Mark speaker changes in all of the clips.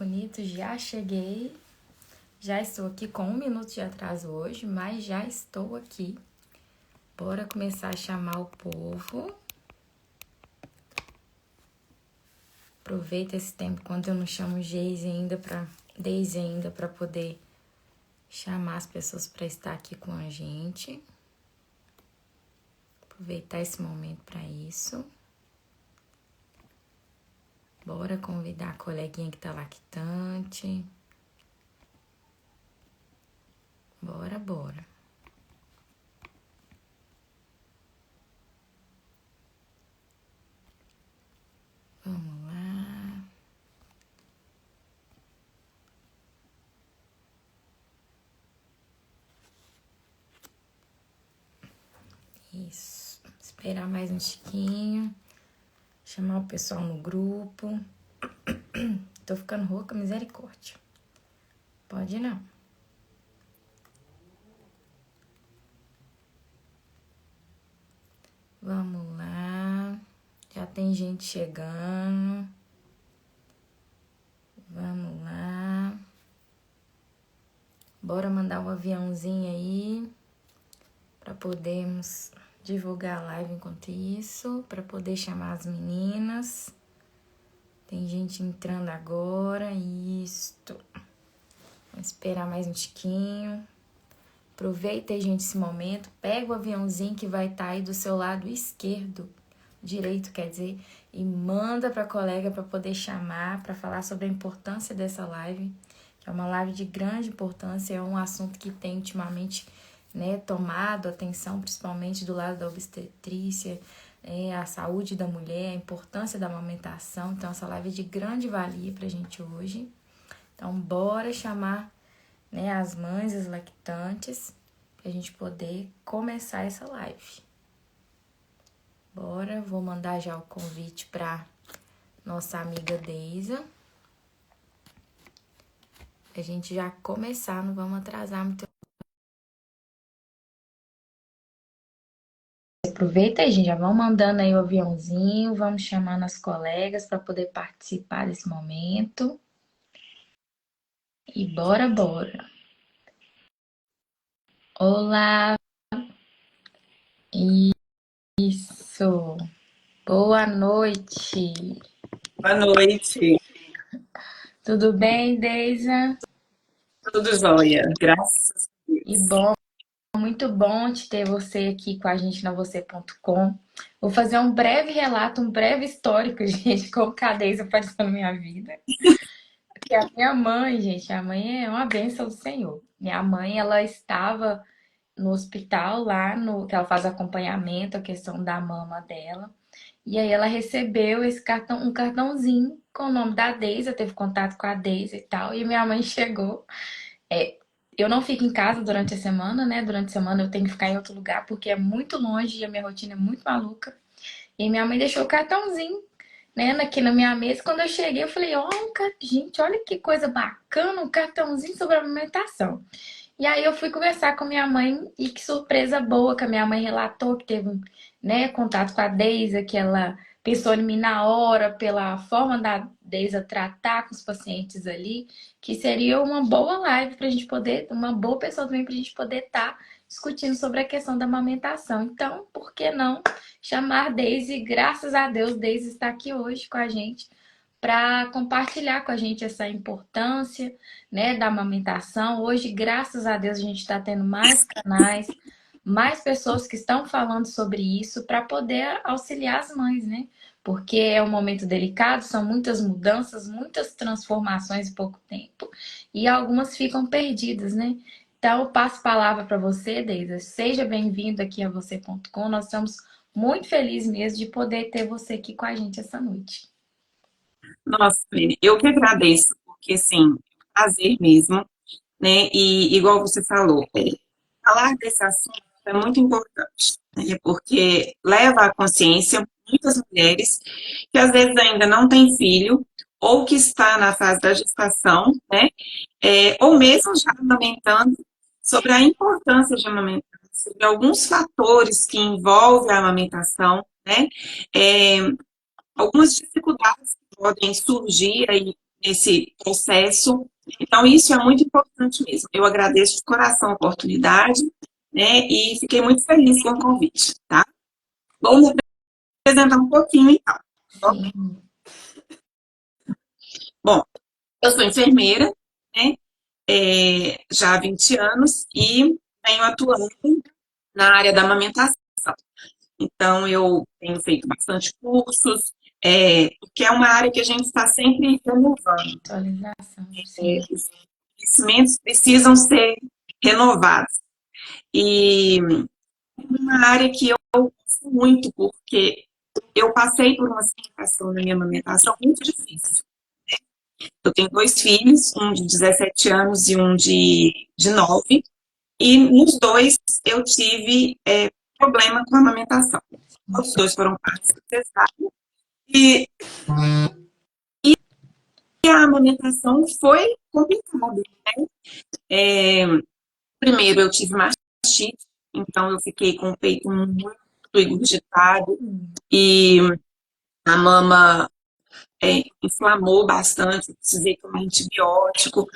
Speaker 1: bonito, já cheguei. Já estou aqui com 1 minuto de atraso hoje, mas já estou aqui. Bora começar a chamar o povo. Aproveita esse tempo quando eu não chamo Deise ainda para poder chamar as pessoas para estar aqui com a gente. Aproveitar esse momento para isso. Bora convidar a coleguinha que tá lactante. Bora. Vamos lá. Isso. Esperar mais um tiquinho. Chamar o pessoal no grupo. Tô ficando rouca, misericórdia. Pode não. Vamos lá. Já tem gente chegando. Vamos lá. Bora mandar um aviãozinho aí para podermos divulgar a live enquanto isso, para poder chamar as meninas. Tem gente entrando agora, isto. Vamos esperar mais um tiquinho. Aproveita aí, gente, esse momento. Pega o aviãozinho que vai estar aí do seu lado direito, quer dizer, e manda para a colega para poder chamar, para falar sobre a importância dessa live, que é uma live de grande importância, é um assunto que tem ultimamente, né, tomado atenção, principalmente do lado da obstetrícia, a saúde da mulher, a importância da amamentação. Então, essa live é de grande valia pra gente hoje. Então, bora chamar, né, as mães, as lactantes, pra gente poder começar essa live. Bora, vou mandar já o convite pra nossa amiga Deisa. A gente já começar, não vamos atrasar muito. Aproveita aí, gente, já vão mandando aí o aviãozinho, vamos chamando as colegas para poder participar desse momento. E bora. Olá, isso. Boa noite.
Speaker 2: Boa noite.
Speaker 1: Tudo bem, Deisa?
Speaker 2: Tudo jóia, graças a
Speaker 1: E
Speaker 2: Deus.
Speaker 1: bom, muito bom te ter você aqui com a gente na você.com. Vou fazer um breve relato, um breve histórico, gente, como que a Deisa apareceu na minha vida. Porque a minha mãe, gente, a mãe é uma bênção do Senhor. Minha mãe, ela estava no hospital lá no que ela faz acompanhamento, a questão da mama dela. E aí ela recebeu esse cartão, um cartãozinho com o nome da Deisa, teve contato com a Deisa e tal. E minha mãe chegou. Eu não fico em casa durante a semana, né? Durante a semana eu tenho que ficar em outro lugar porque é muito longe e a minha rotina é muito maluca. E minha mãe deixou o cartãozinho, né, aqui na minha mesa. Quando eu cheguei, eu falei, ó, gente, olha que coisa bacana, um cartãozinho sobre alimentação. E aí eu fui conversar com minha mãe e que surpresa boa que a minha mãe relatou que teve, né, contato com a Deisa, que ela pensou em mim na hora pela forma da Deisa tratar com os pacientes ali, que seria uma boa live pra gente poder, uma boa pessoa também pra gente poder estar discutindo sobre a questão da amamentação. Então, por que não chamar Deise? Graças a Deus, Deise está aqui hoje com a gente para compartilhar com a gente essa importância, né, da amamentação. Hoje, graças a Deus, a gente está tendo mais canais, mais pessoas que estão falando sobre isso para poder auxiliar as mães, né? Porque é um momento delicado, são muitas mudanças, muitas transformações em pouco tempo e algumas ficam perdidas, né? Então, eu passo a palavra para você, Deisa. Seja bem-vindo aqui a você.com. Nós estamos muito felizes mesmo de poder ter você aqui com a gente essa noite.
Speaker 2: Nossa, Aline, eu que agradeço, porque, assim, é um prazer mesmo, né? E, igual você falou, falar desse assunto é muito importante, né? Porque leva à consciência muitas mulheres que, às vezes, ainda não têm filho, ou que está na fase da gestação, né? Ou mesmo já amamentando, sobre a importância de amamentar, sobre alguns fatores que envolvem a amamentação, né? É, algumas dificuldades que podem surgir aí nesse processo. Então, isso é muito importante mesmo. Eu agradeço de coração a oportunidade, né? E fiquei muito feliz com o convite, tá? Vou me apresentar um pouquinho, então.
Speaker 1: Sim.
Speaker 2: Bom, eu sou enfermeira, né? Já há 20 anos e venho atuando na área da amamentação. Então, eu tenho feito bastante cursos, porque é uma área que a gente está sempre renovando.
Speaker 1: Atualização, sim.
Speaker 2: Os conhecimentos precisam ser renovados. E é uma área que eu gosto muito, porque eu passei por uma situação na minha amamentação muito difícil. Eu tenho 2 filhos, um de 17 anos e um de 9. E nos 2 eu tive problema com a amamentação. Os 2 foram partos cesáreos. E a amamentação foi complicada, né? Primeiro eu tive mastite, então eu fiquei com o peito muito engurgitado e a mama inflamou bastante, eu precisei tomar antibiótico.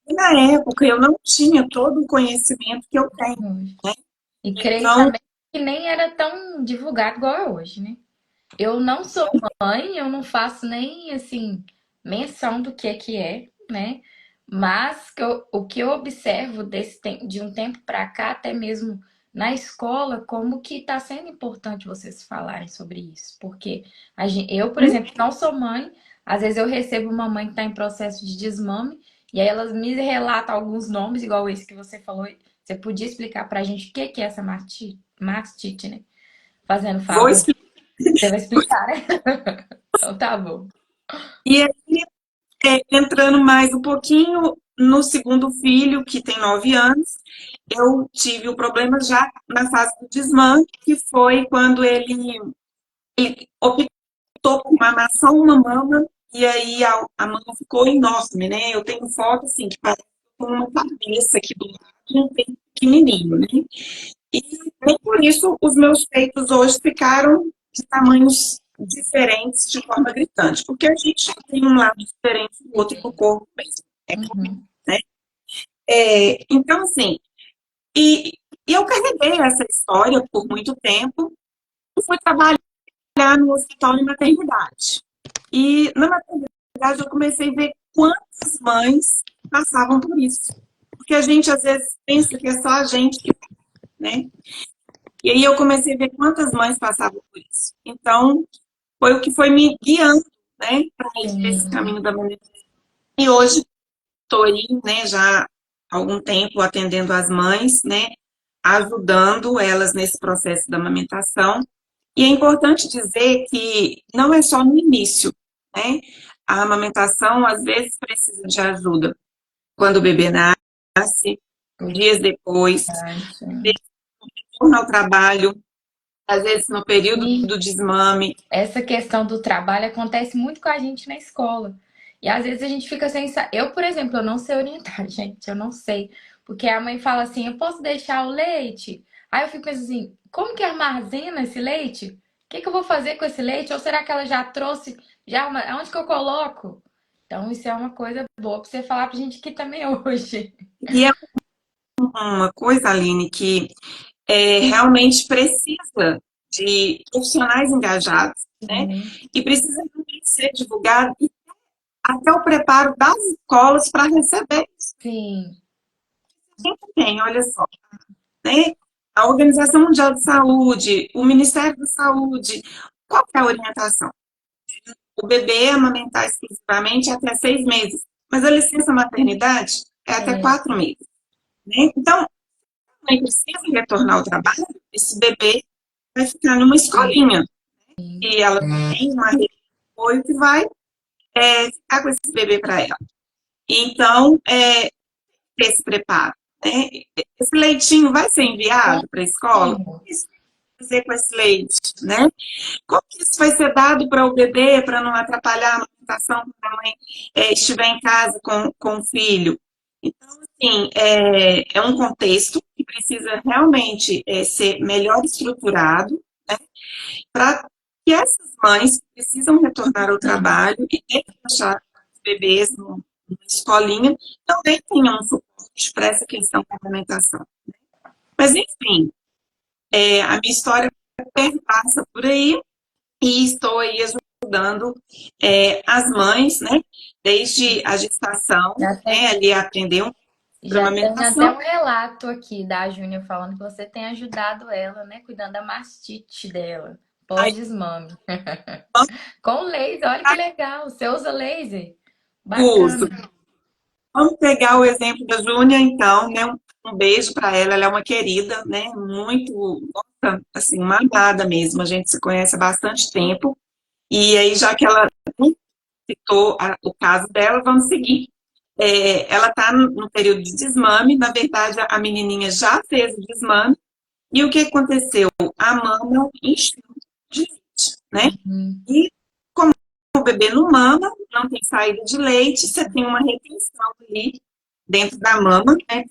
Speaker 2: E na época eu não tinha todo o conhecimento que eu tenho, né?
Speaker 1: E creio
Speaker 2: Então,
Speaker 1: também que nem era tão divulgado igual é hoje, né? Eu não sou mãe, eu não faço nem assim menção do que é, né? Mas o que eu observo de um tempo para cá, até mesmo na escola, como que está sendo importante vocês falarem sobre isso, porque eu, por exemplo, não sou mãe, às vezes eu recebo uma mãe que está em processo de desmame e aí elas me relatam alguns nomes, igual esse que você falou. Você podia explicar para a gente o que é essa mastite, né? Fazendo
Speaker 2: vou
Speaker 1: favor.
Speaker 2: explicar.
Speaker 1: Você vai explicar, né? Então tá bom.
Speaker 2: E aí, entrando mais um pouquinho, no segundo filho, que tem 9 anos, eu tive o problema já na fase do desmame, que foi quando ele optou por mamar só uma mama, e aí a mama ficou enorme, né? Eu tenho foto, assim, que parece com uma cabeça aqui do lado, bem pequenininho, né? E nem por isso os meus peitos hoje ficaram de tamanhos diferentes de forma gritante, porque a gente já tem um lado diferente do outro no corpo mesmo.
Speaker 1: Uhum.
Speaker 2: Né? Então, assim, e eu carreguei essa história por muito tempo e fui trabalhar no hospital de maternidade. E na maternidade eu comecei a ver quantas mães passavam por isso. Porque a gente às vezes pensa que é só a gente que, né? E aí eu comecei a ver quantas mães passavam por isso. Então, foi o que foi me guiando, né, para esse
Speaker 1: Sim.
Speaker 2: caminho da amamentação. E hoje estou aí, né, já há algum tempo atendendo as mães, né, ajudando elas nesse processo da amamentação. E é importante dizer que não é só no início, né? A amamentação às vezes precisa de ajuda quando o bebê nasce, dias depois, retorno ao trabalho, às vezes no período
Speaker 1: E
Speaker 2: do desmame.
Speaker 1: essa questão do trabalho acontece muito com a gente na escola. E às vezes a gente fica sem. Eu, por exemplo, eu não sei orientar, gente. Eu não sei. Porque a mãe fala assim: eu posso deixar o leite? Aí eu fico pensando assim: como que armazena esse leite? O que eu vou fazer com esse leite? Ou será que ela já trouxe? Já, onde que eu coloco? Então, isso é uma coisa boa pra você falar pra gente aqui também hoje.
Speaker 2: E é uma coisa, Aline, que realmente precisa de profissionais engajados, né? E precisa realmente ser divulgado e até o preparo das escolas para receber isso.
Speaker 1: Sim.
Speaker 2: Sempre tem, olha só, né? A Organização Mundial de Saúde, o Ministério da Saúde, qual é a orientação? O bebê amamentar exclusivamente até 6 meses, mas a licença maternidade é até 4 meses. Né? Então, a mãe precisa retornar ao trabalho, esse bebê vai ficar numa escolinha. E ela tem uma rede de apoio que vai ficar com esse bebê para ela. Então, esse preparo. Né? Esse leitinho vai ser enviado para a escola? O que isso vai fazer com esse leite? Né? Como que isso vai ser dado para o bebê para não atrapalhar a alimentação quando a mãe estiver em casa com o filho? Então, assim, é um contexto que precisa realmente ser melhor estruturado, né, para que essas mães que precisam retornar ao trabalho e ter que deixar os bebês numa escolinha também tenham um suporte para essa questão da alimentação. Mas, enfim, a minha história perpassa por aí e estou aí ajudando as mães, né, desde a gestação,
Speaker 1: Já
Speaker 2: né,
Speaker 1: tem,
Speaker 2: ali aprender para
Speaker 1: já tem até
Speaker 2: amamentação.
Speaker 1: um relato aqui da Júnia falando que você tem ajudado ela, né? Cuidando da mastite dela,
Speaker 2: Aí,
Speaker 1: pós-desmame. Com laser, olha que legal. Você usa laser?
Speaker 2: uso.
Speaker 1: Bacana.
Speaker 2: Vamos pegar o exemplo da Júnia, então, né? Um beijo para ela, ela é uma querida, né? Muito, nossa, assim, uma amada mesmo. A gente se conhece há bastante tempo. E aí, já que ela citou o caso dela, vamos seguir. Ela está no período de desmame, na verdade, a menininha já fez o desmame, e o que aconteceu? A mama encheu de leite, né?
Speaker 1: Uhum.
Speaker 2: E como o bebê não mama, não tem saída de leite, você tem uma retenção ali dentro da mama, né?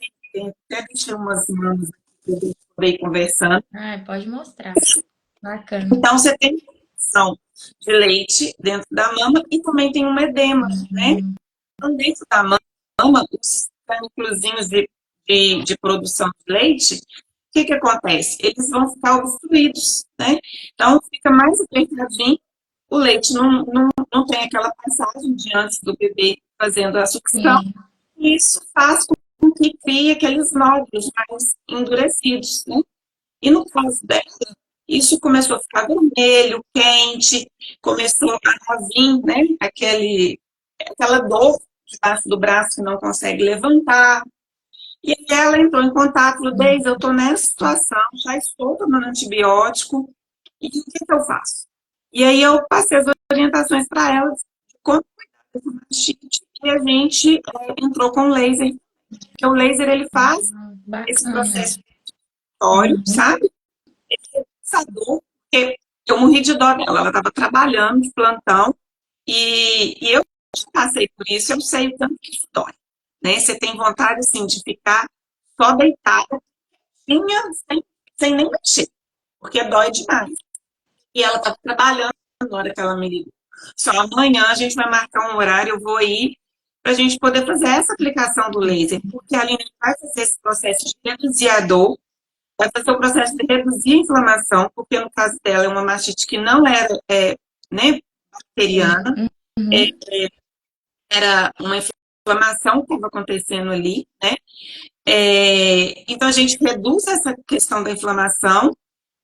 Speaker 2: Até deixei umas mamas aqui que eu acabei conversando.
Speaker 1: Ah, pode mostrar. Bacana.
Speaker 2: Então, você tem retenção de leite dentro da mama e também tem um edema, né?
Speaker 1: Uhum.
Speaker 2: Então, dentro da mama, os canicluzinhos de produção de leite, o que que acontece? Eles vão ficar obstruídos, né? Então, fica mais apertadinho, o leite não tem aquela passagem diante do bebê fazendo a sucção,
Speaker 1: Sim.
Speaker 2: e isso faz com que crie aqueles nódulos mais endurecidos, né? E no caso dela, isso começou a ficar vermelho, quente, começou a vir, né? Aquela dor debaixo do braço que não consegue levantar. E aí ela entrou em contato, falou, Deise, eu estou nessa situação, já estou tomando antibiótico, e o que que eu faço? E aí eu passei as orientações para ela de como cuidar dessa mastite, e a gente entrou com laser, porque o laser ele faz esse
Speaker 1: Bacana.
Speaker 2: processo inflamatório,
Speaker 1: Uhum.
Speaker 2: sabe? Essa dor, porque eu morri de dó dela, ela estava trabalhando de plantão, e eu passei por isso, eu sei o tanto que isso dói. Né? Você tem vontade, assim, de ficar só deitada, sem nem mexer, porque dói demais. E ela estava trabalhando na hora que ela me ligou. Só amanhã a gente vai marcar um horário, eu vou ir para a gente poder fazer essa aplicação do laser, porque a Aline vai fazer esse processo de reduzir a dor, vai fazer o processo de reduzir a inflamação, porque no caso dela é uma mastite que não era né, bacteriana, é,
Speaker 1: Uhum.
Speaker 2: era uma inflamação que estava acontecendo ali, né? Então a gente reduz essa questão da inflamação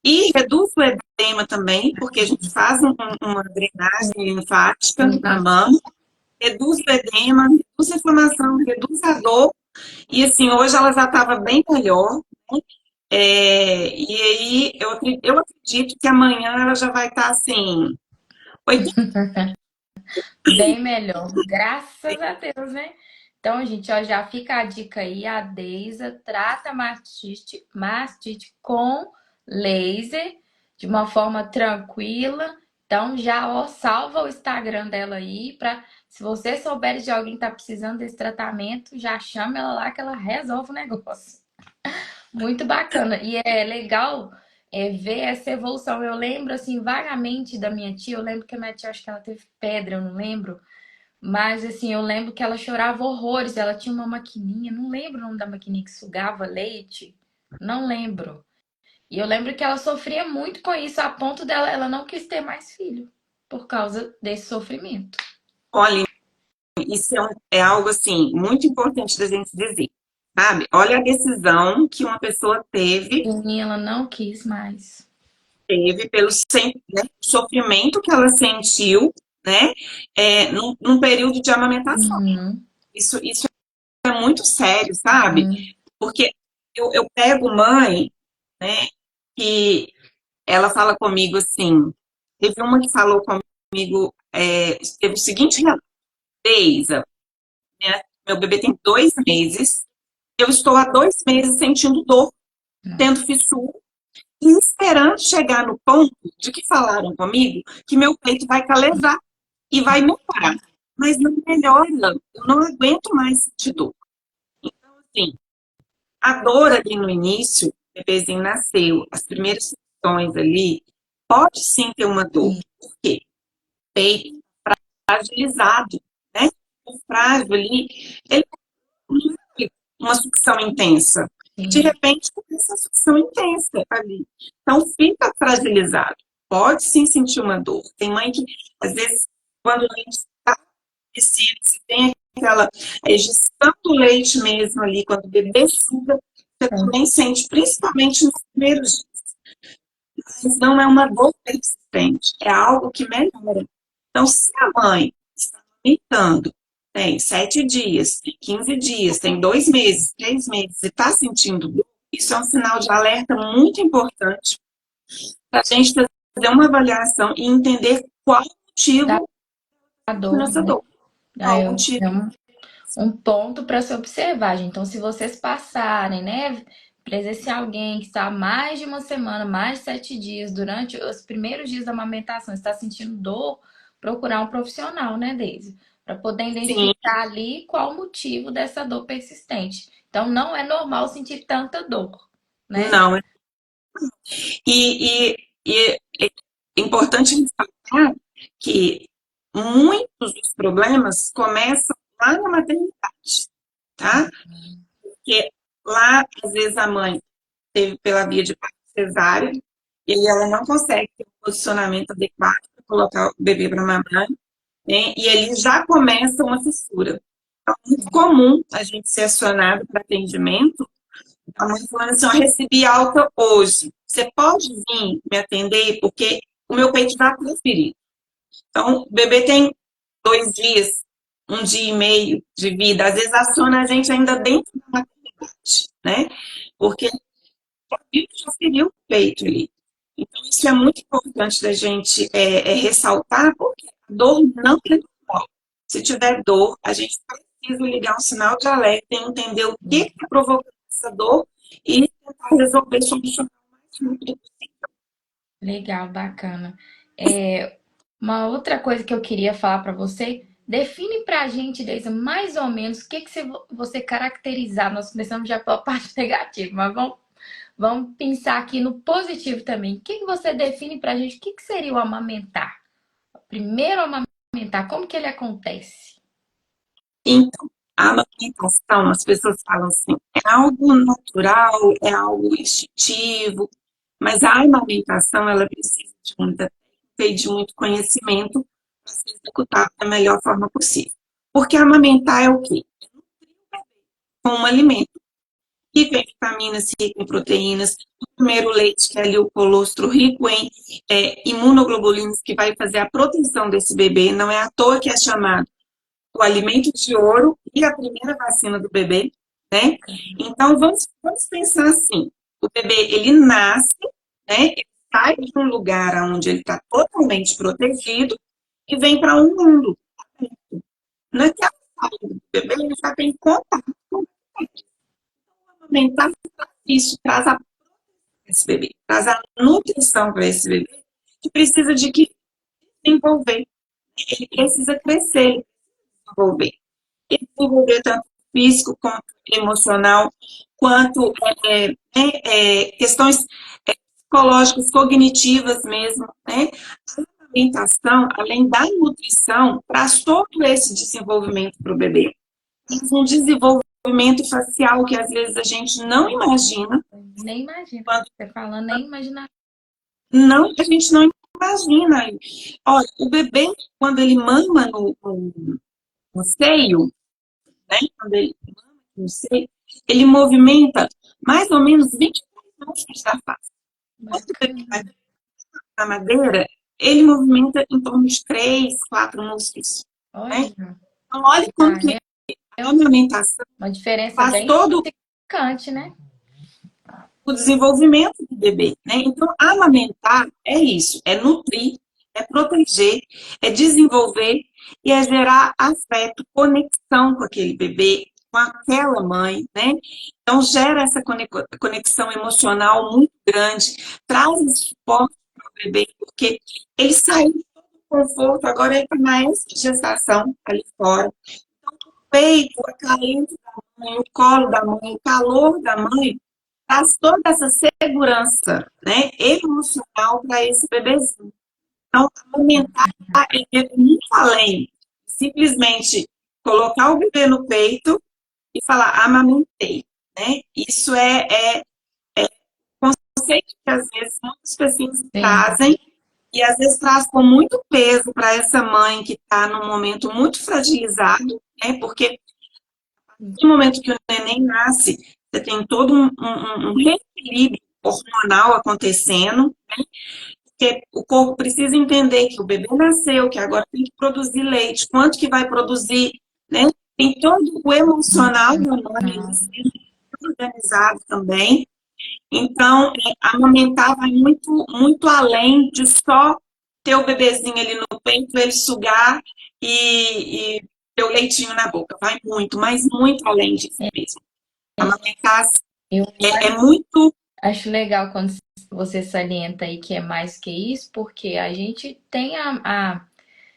Speaker 2: e reduz o edema também, porque a gente faz uma drenagem linfática na mama, reduz o edema, reduz a inflamação, reduz a dor, e assim, hoje ela já estava bem melhor, né? E aí eu acredito que amanhã ela já vai estar assim, 80.
Speaker 1: Bem melhor, graças a Deus, né? Então, gente, ó, já fica a dica aí, a Deisa trata mastite com laser de uma forma tranquila. Então, já ó, salva o Instagram dela aí para se você souber de alguém que tá precisando desse tratamento, já chama ela lá que ela resolve o negócio. Muito bacana. E é legal ver essa evolução. Eu lembro, assim, vagamente da minha tia. Eu lembro que a minha tia, acho que ela teve pedra, eu não lembro. Mas, assim, eu lembro que ela chorava horrores. Ela tinha uma maquininha, não lembro o nome da maquininha que sugava leite. Não lembro. E eu lembro que ela sofria muito com isso, a ponto dela, ela não quis ter mais filho. Por causa desse sofrimento.
Speaker 2: Olha, isso é algo assim muito importante da gente dizer, sabe? Olha a decisão que uma pessoa
Speaker 1: E ela não quis mais.
Speaker 2: teve pelo né, sofrimento que ela sentiu, né? Num período de amamentação.
Speaker 1: Uhum,
Speaker 2: Isso é muito sério, sabe?
Speaker 1: uhum,
Speaker 2: Porque eu pego mãe, né? Que ela fala comigo assim. Teve uma que falou comigo, teve o seguinte relato: Deisa, né, meu bebê tem 2 meses. Eu estou há 2 meses sentindo dor, tendo fissura, e esperando chegar no ponto de que falaram comigo que meu peito vai calejar e vai melhorar. Mas não melhora, eu não aguento mais sentir dor. Então, assim, a dor ali no início, o bebezinho nasceu, as primeiras sessões ali, pode sim ter uma dor.
Speaker 1: sim.
Speaker 2: Por quê? Peito fragilizado, né? frágil ali, ele não é uma sucção intensa. De
Speaker 1: sim.
Speaker 2: repente, começa a sucção intensa ali. Então, fica fragilizado. Pode sim sentir uma dor. Tem mãe que, às vezes, quando o leite está descido, se tem aquela gestão do leite mesmo ali, quando o bebê suga, você
Speaker 1: É.
Speaker 2: também sente, principalmente nos primeiros dias. Mas não é uma dor persistente, é algo que melhora. Então, se a mãe está amamentando, tem 7 dias, tem 15 dias, tem 2 meses, 3 meses, e está sentindo dor, isso é um sinal de alerta muito importante para a gente fazer uma avaliação e entender qual o
Speaker 1: Da
Speaker 2: motivo
Speaker 1: dor,
Speaker 2: dessa
Speaker 1: né?
Speaker 2: dor.
Speaker 1: Aí
Speaker 2: Qual o motivo?
Speaker 1: é um ponto para se observar, gente. Então, se vocês passarem, né, presenciar alguém que está há mais de uma semana, mais de 7 dias, durante os primeiros dias da amamentação, está sentindo dor, procurar um profissional, né, Deise? Para poder
Speaker 2: Sim,
Speaker 1: identificar ali qual o motivo dessa dor persistente. Então, não é normal sentir tanta dor, né?
Speaker 2: não. E é importante ressaltar que muitos dos problemas começam lá na maternidade, tá? Porque lá, às vezes, a mãe teve pela via de parto cesárea e aí ela não consegue ter um posicionamento adequado para colocar o bebê para mamar, né? E ali já começa uma fissura. Então, é muito comum a gente ser acionado para atendimento, a mãe falando assim, ó, recebi alta hoje. Você pode vir me atender porque o meu peito está transferido. Então, o bebê tem 2 dias, 1 dia e meio de vida. Às vezes aciona a gente ainda dentro da maternidade, né? Porque transferiu o peito ali. Então, isso é muito importante da gente ressaltar, porque a dor não é normal. Se tiver dor, a gente precisa ligar um sinal de alerta e entender o que está provocando essa dor e tentar resolver, solucionar o mais rápido possível.
Speaker 1: Legal, bacana. É, uma outra coisa que eu queria falar para você, define para a gente, Deise, mais ou menos o que que você caracterizar. Nós começamos já pela parte negativa, mas vamos pensar aqui no positivo também. O que que você define para a gente? O que que seria o amamentar? Primeiro amamentar, como que ele acontece?
Speaker 2: Então, a amamentação, as pessoas falam assim, é algo natural, é algo instintivo, mas a amamentação, ela precisa de muita técnica e de muito conhecimento para ser executada da melhor forma possível. Porque amamentar é o quê? Com um alimento rico em vitaminas, rico em proteínas, o primeiro leite, que é ali o colostro, rico em imunoglobulinas, que vai fazer a proteção desse bebê, não é à toa que é chamado o alimento de ouro e a primeira vacina do bebê, né? Então, vamos pensar assim, o bebê, ele nasce, né? Ele sai de um lugar onde ele está totalmente protegido e vem para um mundo. Naquela saída do bebê, ele já tem contato com o alimentar isso, traz a esse bebê, traz a nutrição para esse bebê, que precisa de que desenvolver. Ele precisa crescer, desenvolver. E desenvolver tanto físico quanto emocional, quanto questões psicológicas, cognitivas mesmo, né? A alimentação, além da nutrição, traz todo esse desenvolvimento para o bebê. Traz um desenvolvimento facial que às vezes a gente não imagina,
Speaker 1: Nem imagina.
Speaker 2: quando
Speaker 1: Você falando, nem imagina.
Speaker 2: não, a gente não imagina. Olha, o bebê, quando ele mama no seio, né? Quando ele mama no seio, ele movimenta mais ou menos 23 músculos da face. Quando o bebê vai
Speaker 1: Bacana.
Speaker 2: na madeira, ele movimenta em torno de 3, 4 músculos. Né?
Speaker 1: Olha,
Speaker 2: Então, olha como
Speaker 1: já
Speaker 2: que
Speaker 1: é
Speaker 2: a amamentação
Speaker 1: uma diferença
Speaker 2: faz
Speaker 1: bem
Speaker 2: todo
Speaker 1: significante, né?
Speaker 2: o desenvolvimento do bebê, né? Então, amamentar é isso, é nutrir, é proteger, é desenvolver e é gerar afeto, conexão com aquele bebê, com aquela mãe, né? Então, gera essa conexão emocional muito grande, traz esse suporte para o bebê, porque ele saiu de todo o conforto, agora ele está na gestação ali fora. O peito, o acalento da mãe, o colo da mãe, o calor da mãe, traz toda essa segurança, né, emocional para esse bebezinho. Então, amamentar é muito além, simplesmente colocar o bebê no peito e falar, amamentei, né? Isso é conceito que às vezes muitas pessoas
Speaker 1: Sim,
Speaker 2: trazem e às vezes traz com muito peso para essa mãe que está num momento muito fragilizado, né? Porque no momento que o neném nasce, você tem todo um reequilíbrio hormonal acontecendo, porque o corpo precisa entender que o bebê nasceu, que agora tem que produzir leite, quanto que vai produzir, né? Tem todo o emocional da mãe ali sendo organizado também. Então, amamentar vai muito, muito além de só ter o bebezinho ali no peito, ele sugar e ter o leitinho na boca. Vai muito, mas muito além disso mesmo. Amamentar
Speaker 1: eu
Speaker 2: é muito.
Speaker 1: acho legal quando você salienta aí que é mais que isso, porque a gente tem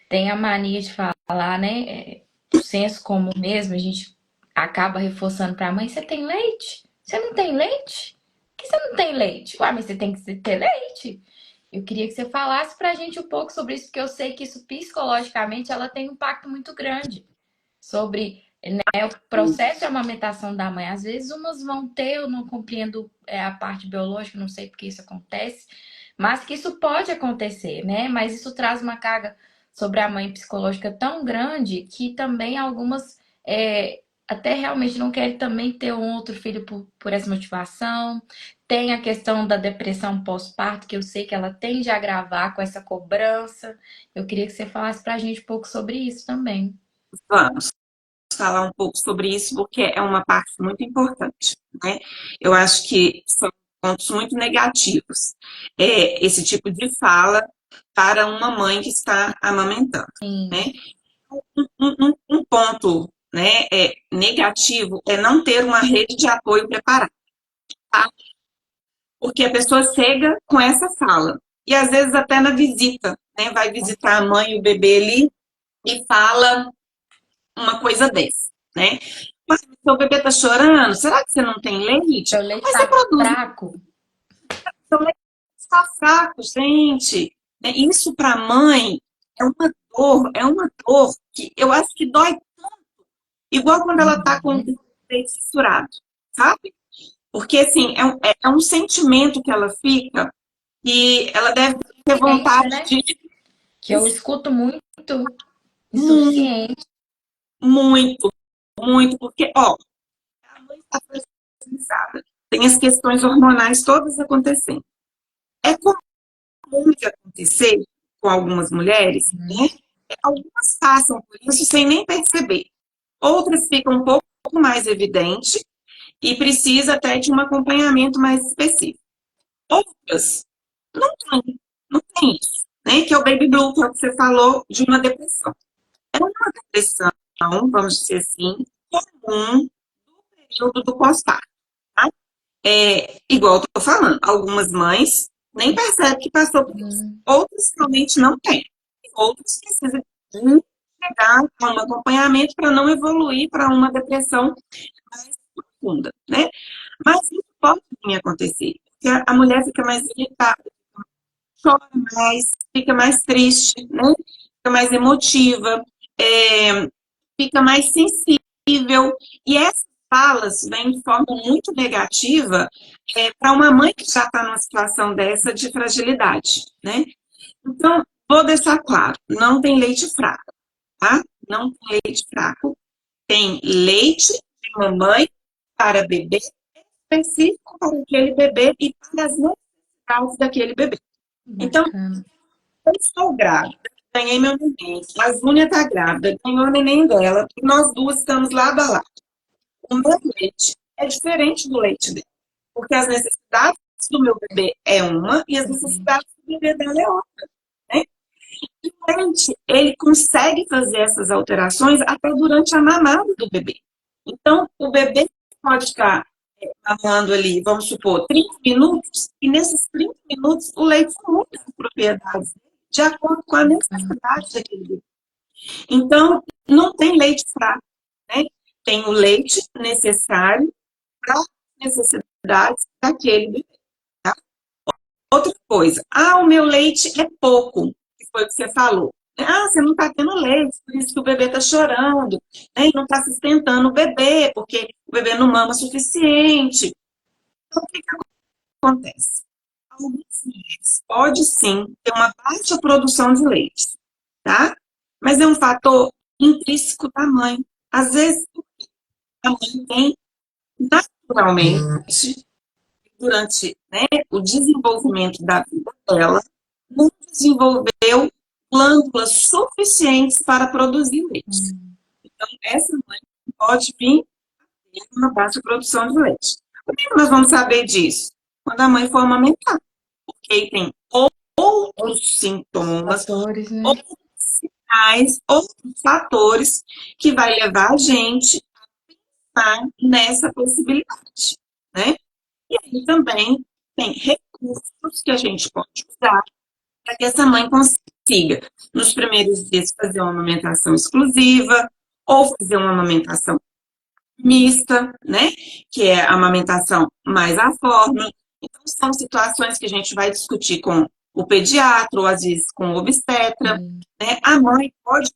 Speaker 1: tem a mania de falar, né? O senso comum mesmo, a gente acaba reforçando para a mãe: você tem leite? Você não tem leite? Por que você não tem leite? Ué, mas você tem que ter leite. Eu queria que você falasse para a gente um pouco sobre isso, porque eu sei que isso psicologicamente ela tem um impacto muito grande sobre, né, o processo de amamentação da mãe. Às vezes umas vão ter, eu não compreendo a parte biológica, não sei porque isso acontece, mas que isso pode acontecer, né? Mas isso traz uma carga sobre a mãe psicológica tão grande que também algumas até realmente não querem também ter um outro filho por essa motivação. Tem a questão da depressão pós-parto, que eu sei que ela tende a agravar com essa cobrança. Eu queria que você falasse pra gente um pouco sobre isso também.
Speaker 2: Vamos falar um pouco sobre isso, porque é uma parte muito importante, né? Eu acho que são pontos muito negativos, esse tipo de fala para uma mãe que está amamentando,
Speaker 1: Sim.
Speaker 2: né? Um ponto, né, negativo é não ter uma rede de apoio preparada, tá? Porque a pessoa chega com essa fala, e às vezes até na visita, né, vai visitar a mãe e o bebê ali e fala uma coisa dessa, né? Mas seu bebê tá chorando, será que você não tem leite?
Speaker 1: Seu leite
Speaker 2: Mas você
Speaker 1: tá
Speaker 2: produz,
Speaker 1: fraco.
Speaker 2: seu leite está fraco, gente. Né? Isso para a mãe é uma dor que eu acho que dói igual quando ela tá com o
Speaker 1: Uhum.
Speaker 2: leite fissurado, sabe? Porque, assim, é um sentimento que ela fica e ela deve ter
Speaker 1: Ciência,
Speaker 2: vontade
Speaker 1: né?
Speaker 2: de
Speaker 1: Que eu escuto muito
Speaker 2: muito,
Speaker 1: insuficiente.
Speaker 2: muito, muito, porque, ó, a mãe está fragilizada, tem as questões hormonais todas acontecendo. É comum de acontecer com algumas mulheres, né? Algumas passam por isso sem nem perceber. Outras ficam um pouco mais evidente e precisa até de um acompanhamento mais específico. Outras não tem, não tem isso, né? Que é o baby blue, que é o que você falou, de uma depressão. É uma depressão, vamos dizer assim, comum no período do pós-parto, tá? Igual eu tô falando, algumas mães nem percebem que passou por isso.
Speaker 1: Hum,
Speaker 2: Outras realmente não têm. Outras precisam chegar a um acompanhamento para não evoluir para uma depressão mais profunda, né? Mas isso pode sim acontecer, porque a mulher fica mais irritada, chora mais, fica mais triste, né? Fica mais emotiva, fica mais sensível. E essas falas vêm de forma muito negativa para uma mãe que já está numa situação dessa de fragilidade, né? Então, vou deixar claro, não tem leite fraco, tá? Não tem leite fraco, tem leite de mamãe para bebê específico para aquele bebê e para as necessidades daquele bebê. Então,
Speaker 1: bacana.
Speaker 2: eu estou grávida, ganhei meu neném, a Zúnia está grávida, ganhou o neném dela, e nós duas estamos lado a lado. O meu leite é diferente do leite dela, porque as necessidades do meu bebê é uma e as necessidades do bebê dela é outra, né? E o leite, ele consegue fazer essas alterações até durante a mamada do bebê. Então, o bebê pode estar mamando ali, vamos supor, 30 minutos, e nesses 30 minutos o leite muda as propriedades de acordo com a necessidade daquele bebê. Então, não tem leite fraco, né? Tem o leite necessário para as necessidades daquele bebê. Tá? Outra coisa, o meu leite é pouco, que foi o que você falou. Ah, você não está tendo leite, por isso que o bebê está chorando, né? E não está sustentando o bebê, porque o bebê não mama o suficiente. Então, o que que acontece? Algumas mulheres pode sim ter uma baixa produção de leite, tá? Mas é um fator intrínseco da mãe. Às vezes, a mãe tem naturalmente, durante, né, o desenvolvimento da vida dela, não desenvolveu glândulas suficientes para produzir leite. Então, essa mãe pode vir ter uma baixa produção de leite. Como é que nós vamos saber disso? Quando a mãe for amamentar. Porque aí tem outros sintomas,
Speaker 1: Fatores, né?
Speaker 2: outros sinais, outros fatores que vai levar a gente a estar nessa possibilidade, né? E aí também tem recursos que a gente pode usar para que essa mãe consiga, nos primeiros dias, fazer uma amamentação exclusiva ou fazer uma amamentação mista, né? Que é a amamentação mais à fórmula. Então, são situações que a gente vai discutir com o pediatra ou às vezes com o obstetra, né? A mãe pode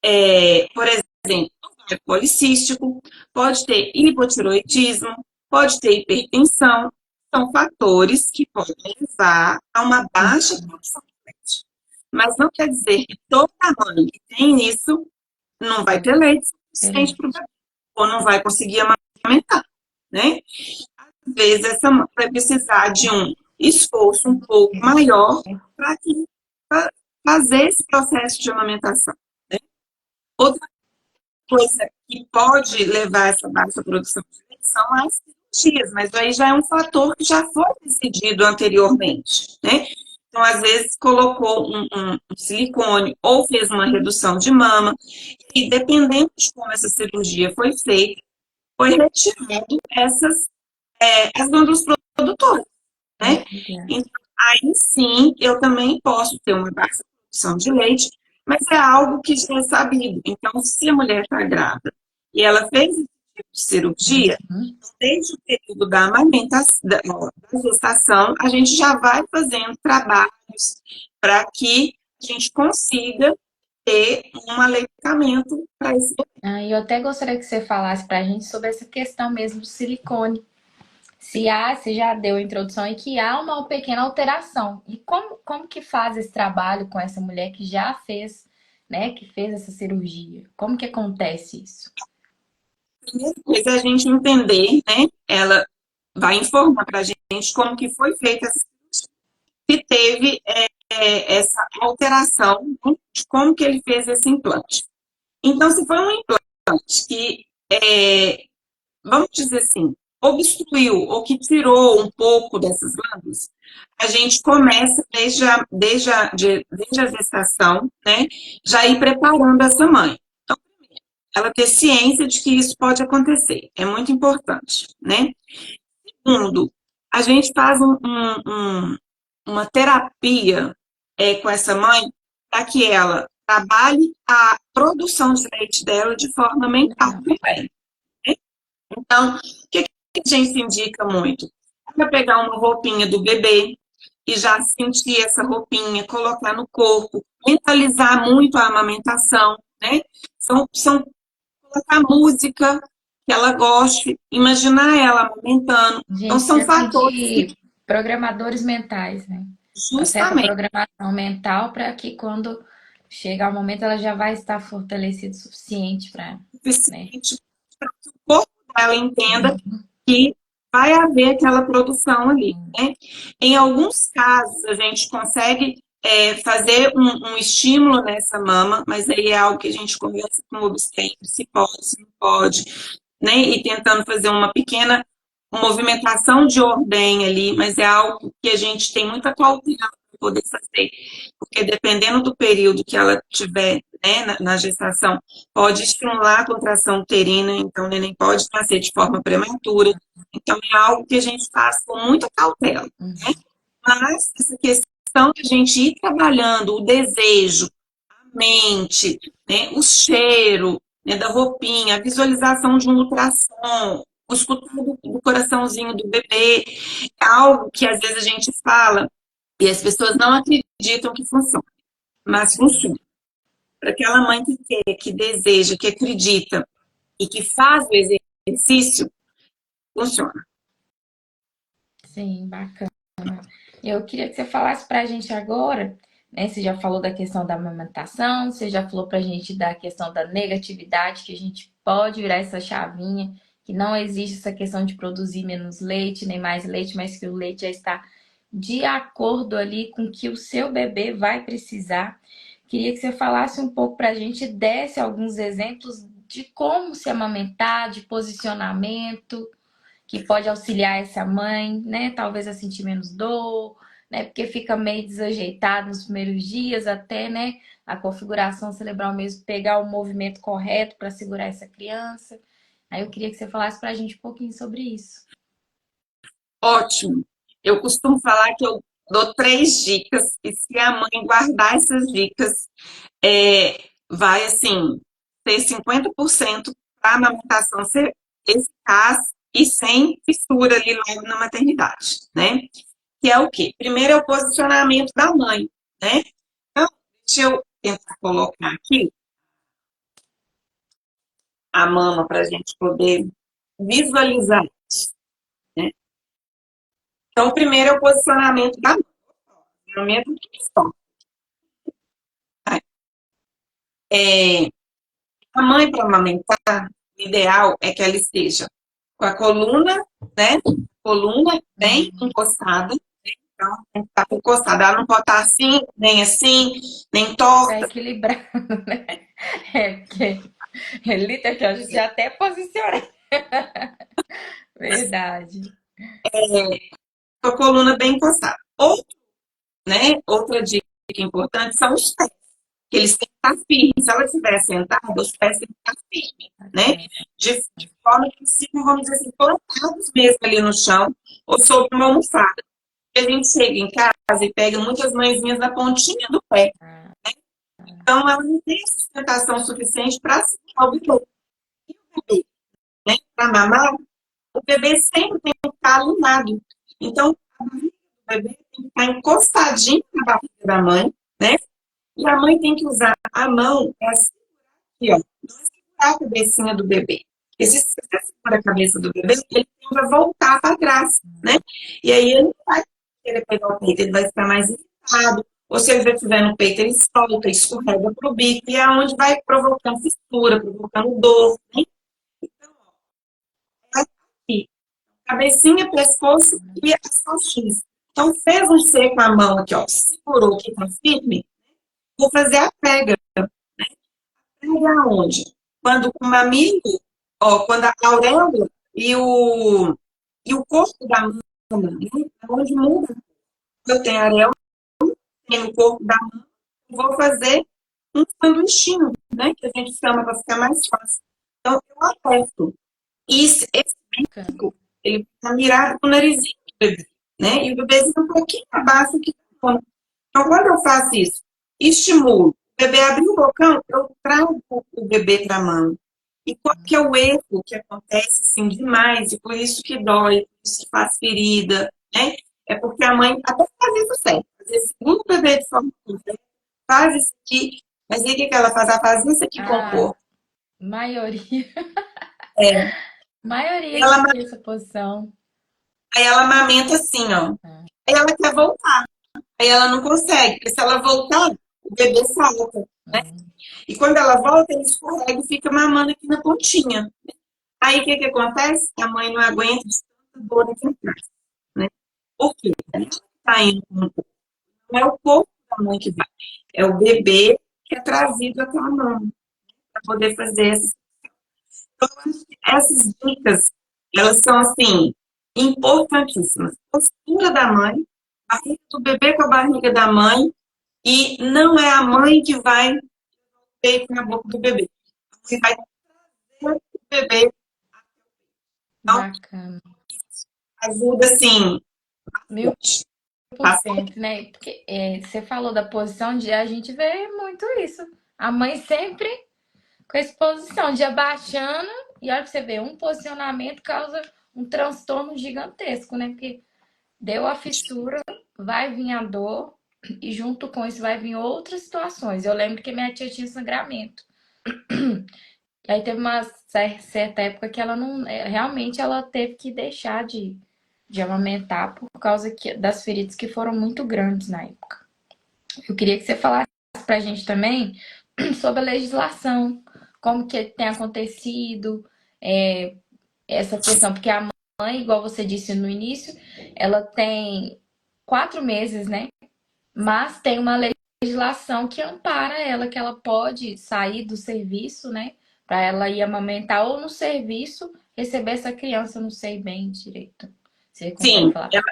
Speaker 2: ter, por exemplo, ovário policístico, pode ter hipotiroidismo, pode ter hipertensão. São fatores que podem levar a uma baixa produção de leite. Mas não quer dizer que toda mãe que tem isso não vai ter leite suficiente para o bebê, ou não vai conseguir amamentar, né? Às vezes essa mãe vai precisar de um esforço um pouco maior para fazer esse processo de amamentação, né? Outra coisa que pode levar a essa baixa produção de leite são as cirurgias, mas aí já é um fator que já foi decidido anteriormente, né? Então, às vezes, colocou um silicone ou fez uma redução de mama, e dependendo de como essa cirurgia foi feita, foi retirado as glândulas produtoras, né? Então, aí sim, eu também posso ter uma baixa produção de leite, mas é algo que já é sabido. Então, se a mulher está grávida e ela fez esse tipo de cirurgia, desde o período da amamentação, da gestação, a gente já vai fazendo trabalhos para que a gente consiga ter um aleitamento para esse bebê.
Speaker 1: Eu até gostaria que você falasse para a gente sobre essa questão mesmo do silicone. Se já deu a introdução e que há uma pequena alteração. E como que faz esse trabalho com essa mulher que já fez, né, que fez essa cirurgia? Como que acontece isso?
Speaker 2: A primeira coisa é a gente entender, né? Ela vai informar para a gente como que foi feita essa cirurgia. Se teve essa alteração, né, de como que ele fez esse implante. Então, se foi um implante que, vamos dizer assim, obstruiu ou que tirou um pouco dessas glândulas, a gente começa desde a gestação, né, já ir preparando essa mãe. Então, ela ter ciência de que isso pode acontecer, é muito importante, né? Segundo, a gente faz uma terapia com essa mãe para que ela trabalhe a produção de leite dela de forma mental também, né? Então, o que a gente indica muito? É pegar uma roupinha do bebê e já sentir essa roupinha, colocar no corpo, mentalizar muito a amamentação, né? São colocar música que ela goste, imaginar ela amamentando. Então,
Speaker 1: Gente,
Speaker 2: são
Speaker 1: precisa
Speaker 2: fatores que,
Speaker 1: de programadores mentais, né? Uma certa
Speaker 2: justamente,
Speaker 1: programação mental para que quando chegar o momento ela já vai estar fortalecida o suficiente para, né?
Speaker 2: suficiente para que o corpo dela entenda que vai haver aquela produção ali, né? Em alguns casos, a gente consegue fazer um estímulo nessa mama, mas aí é algo que a gente conversa com o obstetra, se pode, se não pode, né? E tentando fazer uma pequena movimentação de ordem ali, mas é algo que a gente tem muita cautela para poder fazer, porque dependendo do período que ela tiver, né, na gestação, pode estimular a contração uterina, então o neném pode nascer de forma prematura. Então é algo que a gente faz com muita cautela, né? Mas essa questão de a gente ir trabalhando o desejo, a mente, né, o cheiro, né, da roupinha, a visualização de um ultrassom, o escutar do coraçãozinho do bebê, é algo que às vezes a gente fala e as pessoas não acreditam que funciona, mas funciona. para aquela mãe que quer, que deseja, que acredita e que faz o exercício, funciona.
Speaker 1: Sim, bacana. Eu queria que você falasse para a gente agora, né? Você já falou da questão da amamentação, você já falou para a gente da questão da negatividade, que a gente pode virar essa chavinha, que não existe essa questão de produzir menos leite, nem mais leite, mas que o leite já está de acordo ali com o que o seu bebê vai precisar. Queria que você falasse um pouco para a gente, desse alguns exemplos de como se amamentar, de posicionamento que pode auxiliar essa mãe, né? Talvez a sentir menos dor, né? Porque fica meio desajeitado nos primeiros dias, até, né? A configuração cerebral mesmo pegar o movimento correto para segurar essa criança. Aí eu queria que você falasse para a gente um pouquinho sobre isso.
Speaker 2: Ótimo. Eu costumo falar que eu dou 3 dicas, e se a mãe guardar essas dicas, vai, assim, ter 50% para a amamentação ser eficaz e sem fissura ali logo na maternidade, né? Que é o quê? Primeiro é o posicionamento da mãe, né? Então, deixa eu tentar colocar aqui a mama para a gente poder visualizar isso, né? Então, o primeiro é o posicionamento da mãe. Posicionamento que está. A mãe, para amamentar, o ideal é que ela esteja com a coluna, né? Coluna bem encostada. Então, tem que estar encostada. Ela não pode estar assim, nem
Speaker 1: Para
Speaker 2: torta.
Speaker 1: equilibrar, né? É, porque Elita aqui, ó, já até posicionei. Verdade.
Speaker 2: Com a coluna bem encostada. Outra dica importante são os pés, que eles têm que estar firmes. Se ela estiver sentada, os pés têm que estar firmes, né? De forma que ficam, vamos dizer assim, plantados mesmo ali no chão ou sobre uma almofada. A gente chega em casa e pega muitas mãezinhas na pontinha do pé. Então, ela não tem sustentação suficiente para segurar o bebê. E o bebê, né? Para mamar, o bebê sempre tem que estar alinhado. Então, a barriga do bebê tem que estar encostadinha na barriga da mãe, né? E a mãe tem que usar a mão para aqui, ó, não é segurar a cabecinha do bebê. Porque se você segura a cabeça do bebê, ele tende a voltar para trás, né? E aí ele não vai querer pegar o peito, ele vai ficar mais irritado. Ou se ele já estiver no peito, ele solta, escorrega para o bico, e é onde vai provocando fissura, provocando dor, né? Então, ó, aqui, cabecinha, pescoço e as costinhas. Então, fez um C com a mão aqui, ó, segurou que tá firme, vou fazer a pega. Pega aonde? Quando o mamilo, ó, quando a auréola e o corpo da mama, né? Onde muda. Eu tenho a auréola, tenho o corpo da mama, vou fazer um sanduichinho, né? Que a gente chama para ficar mais fácil. Então, eu aperto. E esse bico, ele está mirado pro narizinho do bebê, né? E o bebezinho um pouquinho abaixo aqui da mama. Então, quando eu faço isso, estimulo. O bebê abrir o bocão, eu trago o bebê para a mão. E qual que é o erro que acontece assim demais, e por isso que dói, por isso que faz ferida, né? É porque a mãe até faz isso certo. Fazer segundo o bebê de forma correta, faz isso aqui, mas aí o que que ela faz? Ela faz isso aqui com o
Speaker 1: A
Speaker 2: corpo.
Speaker 1: maioria,
Speaker 2: É.
Speaker 1: maioria
Speaker 2: Ela,
Speaker 1: que tem essa posição.
Speaker 2: aí ela amamenta assim, ó. Aí ela quer voltar. Aí ela não consegue, porque se ela voltar, o bebê salta, né? E quando ela volta, ele escorrega e fica mamando aqui na pontinha. Aí o que que acontece? A mãe não aguenta de tanta dor aqui atrás, né? Por quê? Ela tá indo com o corpo. Não é o corpo da mãe que vai, é o bebê que é trazido até a mão para poder fazer essas. Então, eu acho que essas dicas, elas são, assim, importantíssimas. Postura da mãe, barriga do bebê com a barriga da mãe, e não é a mãe que vai peito na boca do bebê. Você vai ter o bebê. Então,
Speaker 1: Bacana.
Speaker 2: ajuda, assim,
Speaker 1: Mil por
Speaker 2: passou.
Speaker 1: cento, né? Porque você falou da posição de a gente vê muito isso. A mãe sempre com essa posição de abaixando, e olha que você vê, um posicionamento causa um transtorno gigantesco, né? Porque deu a fissura, vai vir a dor, E junto com isso vai vir outras situações. Eu lembro que minha tia tinha sangramento. E aí teve uma certa época que ela não. Realmente ela teve que deixar de amamentar por causa das feridas que foram muito grandes na época. Eu queria que você falasse pra gente também sobre a legislação, como que tem acontecido, essa questão, porque a mãe, igual você disse no início, ela tem 4 meses, né? Mas tem uma legislação que ampara ela, que ela pode sair do serviço, né? Para ela ir amamentar ou no serviço receber essa criança, eu não sei bem direito. Você consegue
Speaker 2: Sim,
Speaker 1: falar pra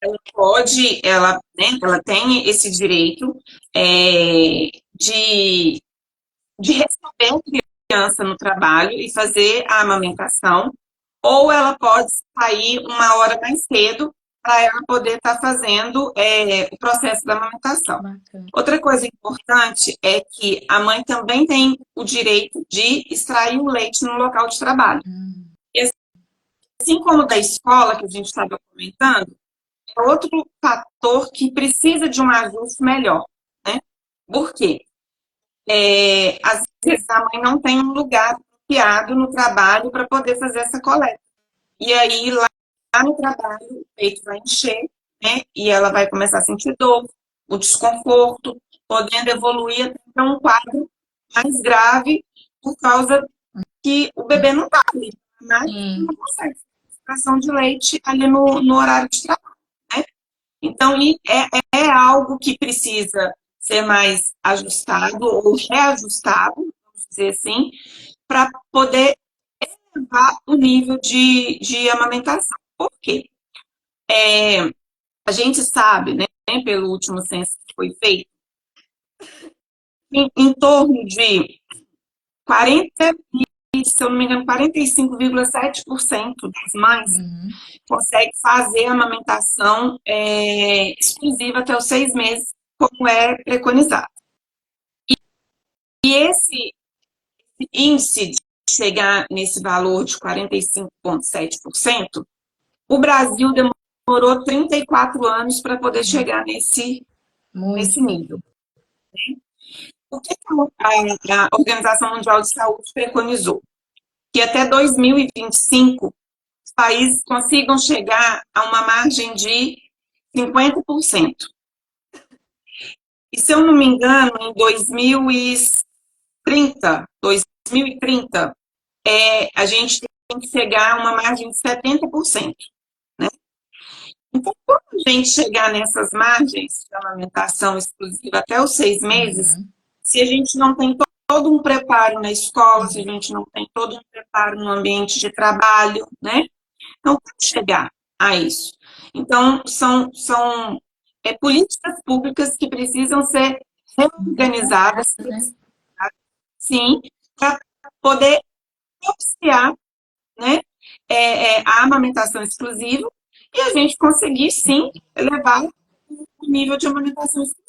Speaker 2: ela pode, ela, né, ela tem esse direito de receber a criança no trabalho e fazer a amamentação, ou ela pode sair uma hora mais cedo para ela poder estar fazendo o processo da amamentação.
Speaker 1: bacana?
Speaker 2: Outra coisa importante é que a mãe também tem o direito de extrair o leite no local de trabalho. E assim como da escola, que a gente estava comentando, é outro fator que precisa de um ajuste melhor, né? Por quê? Às vezes a mãe não tem um lugar apropriado no trabalho para poder fazer essa coleta. E aí, lá no trabalho, o peito vai encher, né? E ela vai começar a sentir dor, o desconforto, podendo evoluir até para um quadro mais grave, por causa que o bebê não está ali, mas
Speaker 1: Sim.
Speaker 2: não consegue extração de leite ali no horário de trabalho, né? Então, é algo que precisa ser mais ajustado ou reajustado, vamos dizer assim, para poder elevar o nível de amamentação. Por quê? A gente sabe, né, pelo último censo que foi feito, em torno de 40, se eu não me engano, 45,7% das mães consegue fazer a amamentação exclusiva até os 6 meses, como é preconizado. E esse índice de chegar nesse valor de 45,7%, o Brasil demorou 34 anos para poder chegar nesse
Speaker 1: Muito.
Speaker 2: nível. O que a Organização Mundial de Saúde preconizou? Que até 2025 os países consigam chegar a uma margem de 50%. E se eu não me engano, em 2030, a gente tem que chegar a uma margem de 70%. Né? Então, quando a gente chegar nessas margens de amamentação exclusiva até os 6 meses, se a gente não tem todo um preparo na escola, se a gente não tem todo um preparo no ambiente de trabalho, né? Não pode chegar a isso. Então, são políticas públicas que precisam ser reorganizadas, sim, para poder propiciar, né, a amamentação exclusiva e a gente conseguir, sim, elevar o nível de amamentação exclusiva.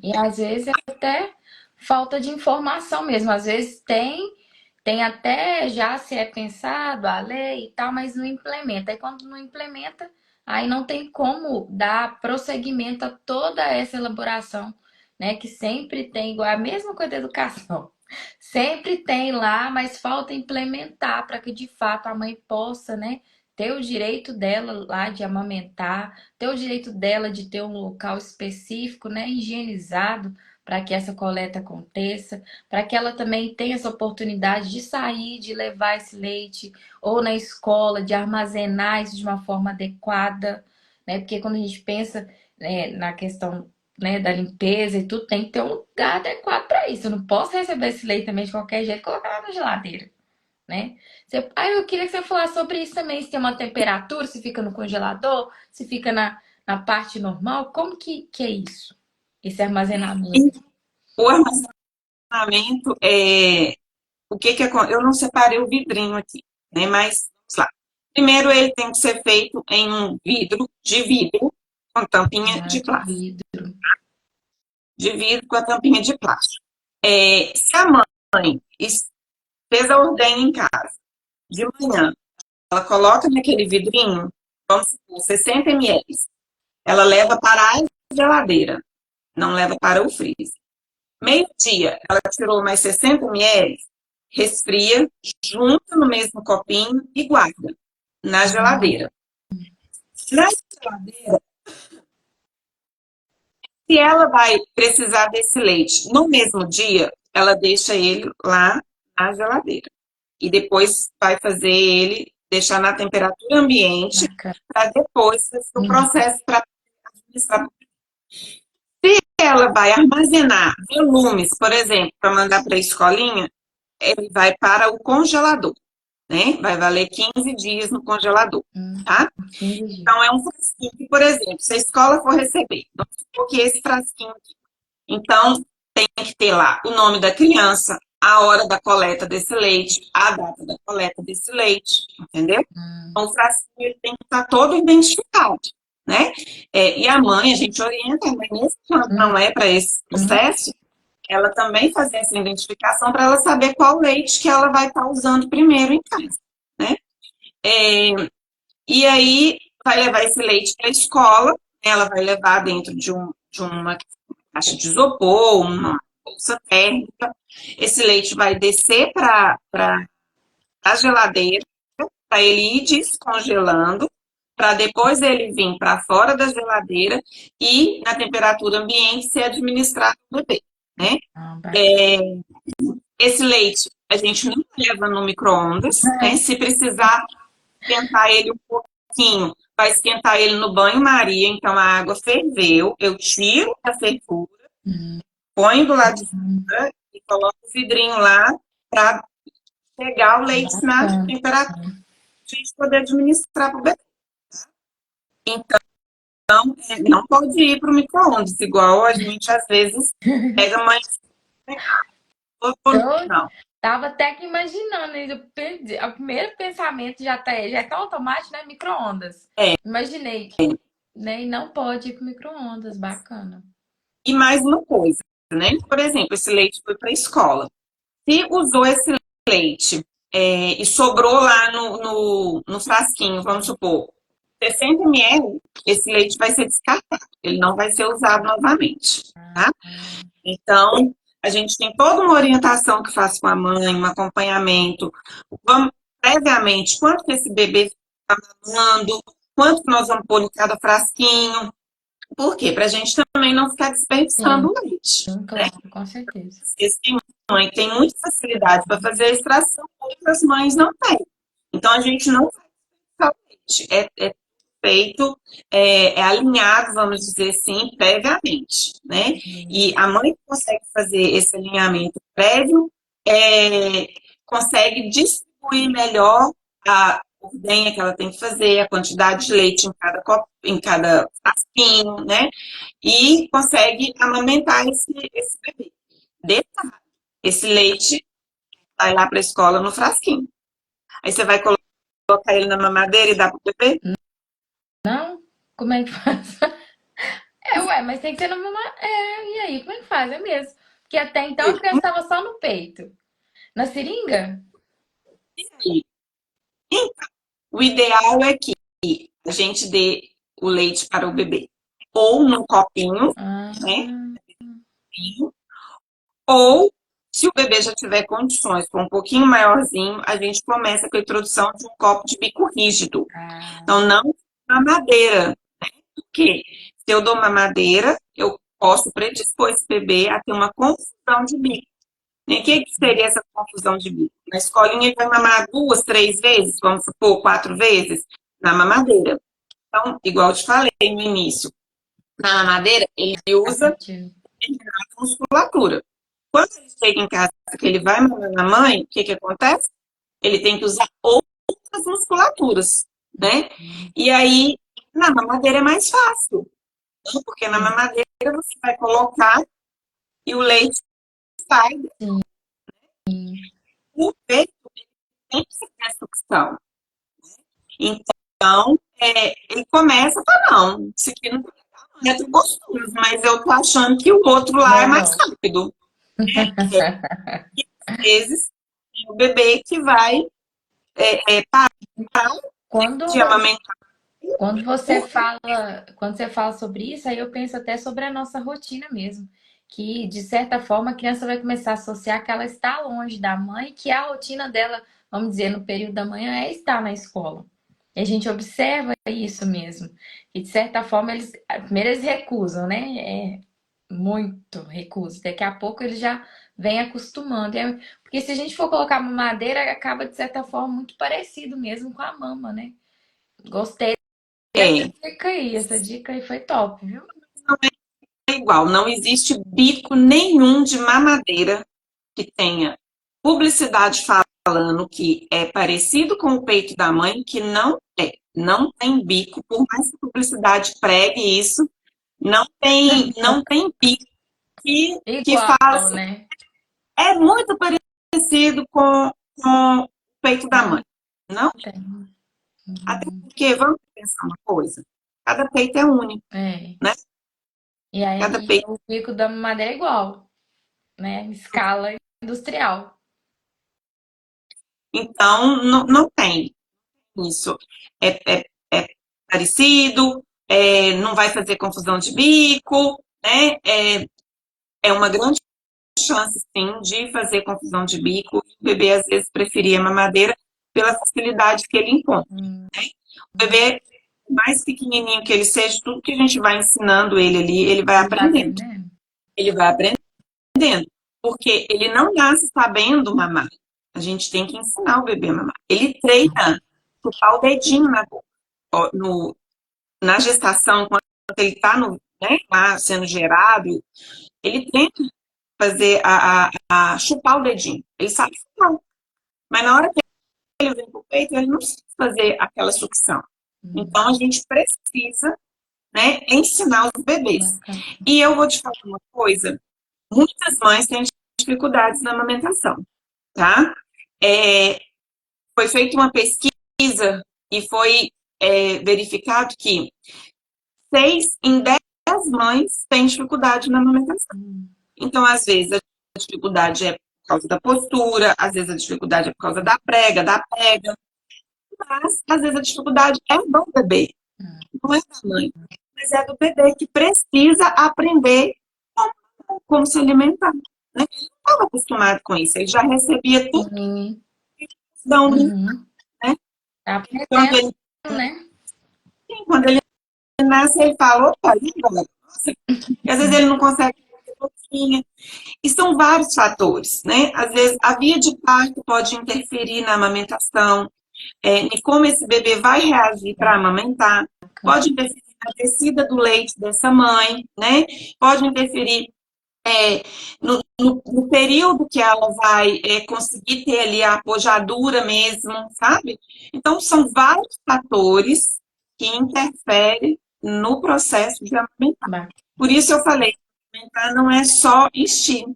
Speaker 1: E às vezes é até falta de informação mesmo. Às vezes tem até já se é pensado a lei e tal, mas não implementa. E quando não implementa, aí não tem como dar prosseguimento a toda essa elaboração, né? Que sempre tem, igual a mesma coisa da educação. Sempre tem lá, mas falta implementar para que de fato a mãe possa, né, ter o direito dela lá de amamentar, ter o direito dela de ter um local específico, né, higienizado para que essa coleta aconteça, para que ela também tenha essa oportunidade de sair, de levar esse leite ou na escola, de armazenar isso de uma forma adequada, né? Porque quando a gente pensa, na questão, né, da limpeza e tudo, tem que ter um lugar adequado para isso. Eu não posso receber esse leite também de qualquer jeito e colocar lá na geladeira, né? Eu queria que você falasse sobre isso também, se tem uma temperatura, se fica no congelador, se fica na parte normal, como que é isso? Esse armazenamento.
Speaker 2: O armazenamento eu não separei o vidrinho aqui, né? Mas vamos lá. Primeiro, ele tem que ser feito em um vidro com tampinha de
Speaker 1: De
Speaker 2: plástico.
Speaker 1: vidro.
Speaker 2: De vidro com a tampinha de plástico. Se a mãe fez a ordenha em casa, de manhã, ela coloca naquele vidrinho, vamos supor, 60 ml. Ela leva para a geladeira. não leva para o freezer. Meio-dia, ela tirou mais 60 ml, resfria, junta no mesmo copinho e guarda na geladeira. Na geladeira, se ela vai precisar desse leite no mesmo dia, ela deixa ele lá na geladeira. E depois vai fazer ele deixar na temperatura ambiente para depois fazer o processo para administrar. Se ela vai armazenar volumes, por exemplo, para mandar para a escolinha, ele vai para o congelador, né? Vai valer 15 dias no congelador, tá? Então, é um frasquinho que, por exemplo, se a escola for receber, vamos supor que esse frasquinho aqui. Então, tem que ter lá o nome da criança, a hora da coleta desse leite, a data da coleta desse leite, entendeu? Então, o frasquinho ele tem que estar todo identificado, né? E a mãe, a gente orienta a mãe, mesmo quando não é para esse processo, ela também fazer essa identificação para ela saber qual leite que ela vai estar usando primeiro em casa, né? E aí, vai levar esse leite para a escola, ela vai levar dentro de uma caixa de isopor, uma bolsa térmica. Esse leite vai descer para a geladeira, para ele ir descongelando, para depois ele vir para fora da geladeira e, na temperatura ambiente, ser administrado ao bebê, né? Esse leite a gente não leva no micro-ondas, né? Se precisar esquentar ele um pouquinho, vai esquentar ele no banho-maria, então a água ferveu, eu tiro a fervura, ponho do lado de fora e coloco o vidrinho lá para pegar o leite na temperatura para a gente poder administrar para o bebê. Então, não pode ir para o micro-ondas, igual a gente às vezes pega mãe. Não.
Speaker 1: Tava até que imaginando, o primeiro pensamento já é tão automático, né? Micro-ondas. Imaginei, né? E não pode ir pro micro-ondas, bacana.
Speaker 2: E mais uma coisa, né? Por exemplo, esse leite foi para a escola. Se usou esse leite e sobrou lá no frasquinho, vamos supor, 60 ml, esse leite vai ser descartado. Ele não vai ser usado novamente, tá? Então, a gente tem toda uma orientação que faz com a mãe, um acompanhamento. Vamos, previamente, quanto que esse bebê está mamando, quanto que nós vamos pôr em cada frasquinho. Por quê? Para a gente também não ficar desperdiçando o leite.
Speaker 1: Claro, com certeza.
Speaker 2: Tem mãe que tem muita facilidade para fazer a extração, outras mães não têm. Então, a gente não vai desperdiçar o leite. É feito, alinhado, vamos dizer assim, previamente, né? E a mãe que consegue fazer esse alinhamento prévio consegue distribuir melhor a ordenha que ela tem que fazer, a quantidade de leite em cada frasquinho, né? E consegue amamentar esse bebê. Detalhe, esse leite vai lá para a escola no frasquinho. Aí você vai colocar ele na mamadeira e dar para o bebê?
Speaker 1: Não? Como é que faz? Mas tem que ser numa. E aí, como é que faz? É mesmo. Porque até então a criança estava só no peito. Na seringa?
Speaker 2: Então, o ideal é que a gente dê o leite para o bebê ou no copinho, né? Ou, se o bebê já tiver condições for um pouquinho maiorzinho, a gente começa com a introdução de um copo de bico rígido. Então, não mamadeira, né? Porque se eu dou mamadeira, eu posso predispor esse bebê a ter uma confusão de bico. O que seria essa confusão de bico? Na escolinha ele vai mamar 2, 3 vezes, vamos supor, 4 vezes, na mamadeira. Então, igual eu te falei no início, na mamadeira ele usa determinada musculatura. Quando ele chega em casa que ele vai mamar na mãe, o que acontece? Ele tem que usar outras musculaturas, né? E aí, na mamadeira é mais fácil. Porque na mamadeira você vai colocar e o leite sai. O peito tem que ser essa sucção. Então, ele começa a falar, não, isso aqui não é muito gostoso, mas eu tô achando que o outro lá é mais rápido. E às vezes, é o bebê que vai parar
Speaker 1: Quando
Speaker 2: de amamentar
Speaker 1: Quando você fala sobre isso, aí eu penso até sobre a nossa rotina mesmo. Que, de certa forma, a criança vai começar a associar que ela está longe da mãe, que a rotina dela, vamos dizer, no período da manhã é estar na escola. E a gente observa isso mesmo. E, de certa forma, primeiro eles recusam, né? Muito recusam. Daqui a pouco eles já vêm acostumando. Porque se a gente for colocar mamadeira, acaba, de certa forma, muito parecido mesmo com a mama, né? Gostei
Speaker 2: É,
Speaker 1: essa dica aí foi top, viu?
Speaker 2: não é igual, não existe bico nenhum de mamadeira que tenha publicidade falando que é parecido com o peito da mãe, que não é. Não tem bico, por mais que a publicidade pregue isso, não tem bico que fala
Speaker 1: Igual,
Speaker 2: assim,
Speaker 1: né?
Speaker 2: é muito parecido com o peito da mãe.
Speaker 1: Não
Speaker 2: Não,
Speaker 1: tem.
Speaker 2: até porque, vamos pensar uma coisa, cada peito é único,
Speaker 1: É.
Speaker 2: né?
Speaker 1: E
Speaker 2: Cada
Speaker 1: aí
Speaker 2: peito.
Speaker 1: o bico da mamadeira é igual, né? Escala industrial.
Speaker 2: Então, não tem isso. É parecido, não vai fazer confusão de bico, né? É uma grande chance, sim, de fazer confusão de bico. O bebê, às vezes, preferia a mamadeira pela facilidade que ele encontra.
Speaker 1: Hum,
Speaker 2: O bebê, mais pequenininho que ele seja, tudo que a gente vai ensinando ele ali, ele vai
Speaker 1: ele vai
Speaker 2: aprendendo.
Speaker 1: aprendendo?
Speaker 2: Ele vai aprendendo. Porque ele não nasce sabendo mamar. A gente tem que ensinar o bebê a mamar. Ele treina chupar o dedinho na boca. Na gestação, quando ele está lá sendo gerado, ele treina fazer a chupar o dedinho. Ele sabe chupar. Mas na hora que ele vem para o peito, ele não precisa fazer aquela sucção. Então, a
Speaker 1: Hum,
Speaker 2: gente precisa, né, ensinar os bebês.
Speaker 1: bacana.
Speaker 2: E eu vou te falar uma coisa: muitas mães têm dificuldades na amamentação, tá? É, foi feita uma pesquisa e foi verificado que 6 em 10 mães têm dificuldade na amamentação.
Speaker 1: Hum,
Speaker 2: Então, às vezes, a dificuldade é por causa da postura, às vezes a dificuldade é por causa da prega, da pega, mas às vezes a dificuldade é do bebê, não é da mãe, mas é do bebê que precisa aprender como se alimentar. Né? Ele não estava acostumado com isso, ele já recebia tudo
Speaker 1: sim.
Speaker 2: da mãe,
Speaker 1: Uhum.
Speaker 2: né?
Speaker 1: Tá
Speaker 2: Quando
Speaker 1: aprendendo,
Speaker 2: ele,
Speaker 1: né?
Speaker 2: quando ele nasce, ele fala, opa, e agora? Nossa. E às vezes ele não consegue fazer pouquinho. E são vários fatores, né? Às vezes a via de parto pode interferir na amamentação, em como esse bebê vai reagir para amamentar, pode interferir na descida do leite dessa mãe, né? Pode interferir no período que ela vai conseguir ter ali a apojadura mesmo, sabe? Então, são vários fatores que interferem no processo de amamentar.
Speaker 1: Bacana.
Speaker 2: Por isso eu falei, amamentar não é só instinto,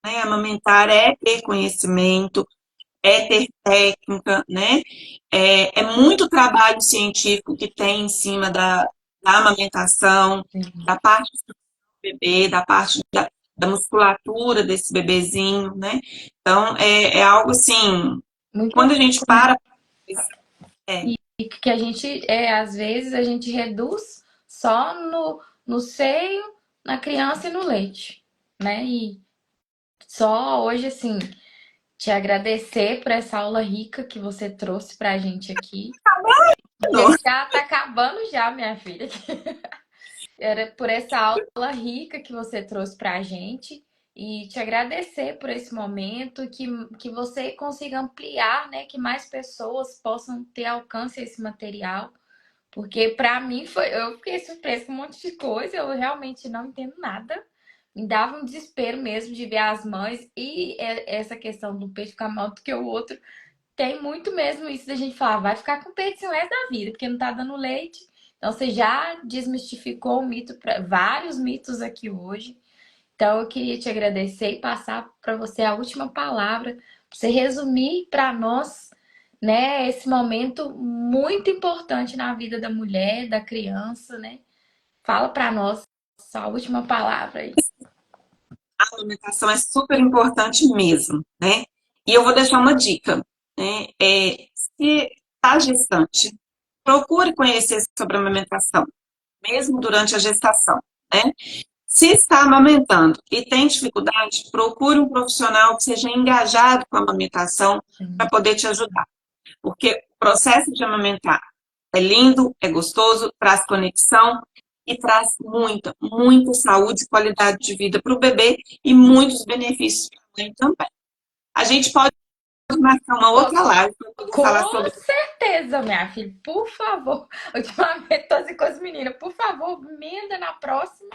Speaker 2: né? Amamentar é ter conhecimento, é ter técnica, né? É muito trabalho científico que tem em cima da amamentação, da parte do bebê, da parte da musculatura desse bebezinho, né? Então, é algo assim,
Speaker 1: Muito
Speaker 2: quando a gente
Speaker 1: louco, né?
Speaker 2: para, é,
Speaker 1: E que a gente, às vezes, a gente reduz só no seio, na criança e no leite, né? E só hoje, assim, te agradecer por essa aula rica que você trouxe pra gente aqui. Porque já tá acabando já, minha filha. Era por essa aula rica que você trouxe pra gente. E te agradecer por esse momento, que você consiga ampliar, né? Que mais pessoas possam ter alcance a esse material. Porque para mim eu fiquei surpresa com um monte de coisa, eu realmente não entendo nada. Me dava um desespero mesmo de ver as mães e essa questão do peito ficar maior do que o outro. Tem muito mesmo isso da gente falar, vai ficar com peito o resto da vida, porque não tá dando leite. Então você já desmistificou o mito, vários mitos aqui hoje. Então eu queria te agradecer e passar para você a última palavra, para você resumir para nós, né, esse momento muito importante na vida da mulher, da criança, né? Fala para nós a última palavra aí.
Speaker 2: a alimentação é super importante mesmo, né? E eu vou deixar uma dica, né? Se está gestante, procure conhecer sobre a amamentação, mesmo durante a gestação, né? Se está amamentando e tem dificuldade, procure um profissional que seja engajado com a amamentação para
Speaker 1: Sim.
Speaker 2: poder te ajudar. Porque o processo de amamentar é lindo, é gostoso, traz conexão e traz muita, muita saúde e qualidade de vida para o bebê e muitos benefícios para a mãe também. A gente pode marcar uma outra live para poder falar
Speaker 1: Com
Speaker 2: sobre.
Speaker 1: certeza, minha filha. Por favor. Ultimamente tô assim com as meninas. Por favor, emenda na próxima